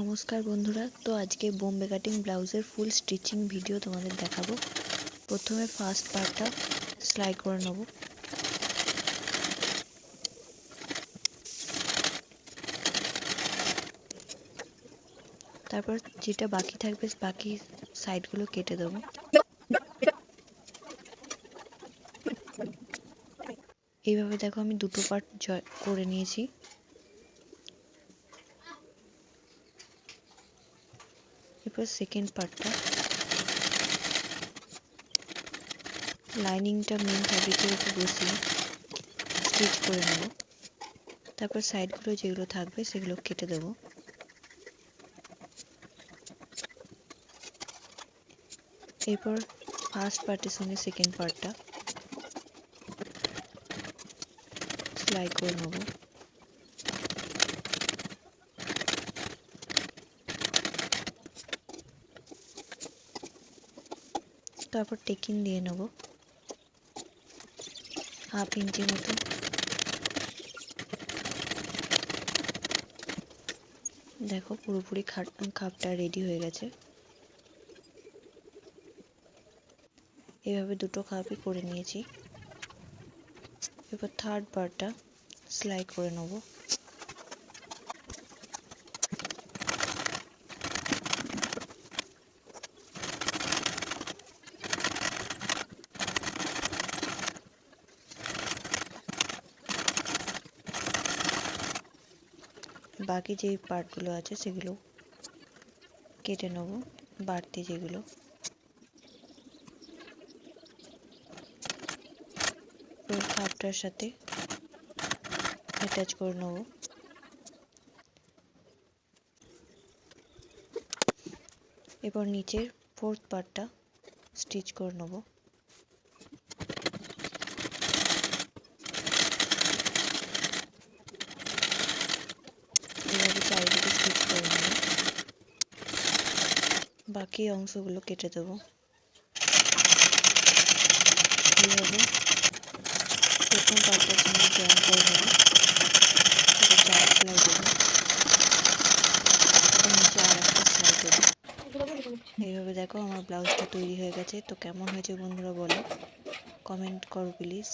নমস্কার বন্ধুরা, তো আজকে বোম্বে কাটিং ব্লাউজের ফুল স্টিচিং ভিডিও তোমাদের দেখাবো। প্রথমে ফার্স্ট পার্টটা সেলাই করে নেব। তারপর যেটা বাকি থাকবে বাকি সাইডগুলো কেটে দেবো। এইভাবে দেখো আমি দুটো পার্ট করে নিয়েছি। এরপর সেকেন্ড পার্টটা লাইনিংটা মেন ফ্যাব্রিকের উপর বসিয়ে স্টিচ করে নেব। তারপর সাইডগুলো যেগুলো থাকবে সেগুলো কেটে দেবো। এরপর ফার্স্ট পার্টের সঙ্গে সেকেন্ড পার্টটা সেলাই করে নেব। তারপর টেকিং দিয়ে নেব হাফ ইঞ্চি মতো। দেখো পুরোপুরি খাপটা রেডি হয়ে গেছে। এভাবে দুটো খাপই করে নিয়েছি। এবার থার্ড পার্টটা সেলাই করে নেব। বাকি যে পার্টগুলো আছে সেগুলো কেটে নেব, বাড়তি যেগুলো। খাপটার সাথে অ্যাটাচ করে নেব। এবার নিচের ফোর্থ পার্টটা স্টিচ করে নেব। এভাবে চারিদিকে স্টিচ করে নেব। বাকি অংশগুলো কেটে দেব। এইভাবে প্রথম পার্টটার সঙ্গে জয়েন করে নেব। চার সেলাই দেবো, নিচে আর একটা সেলাই দেবো। এইভাবে দেখো আমার ব্লাউজটা তৈরি হয়ে গেছে। তো কেমন হয়েছে বন্ধুরা বলো, কমেন্ট করো প্লিজ।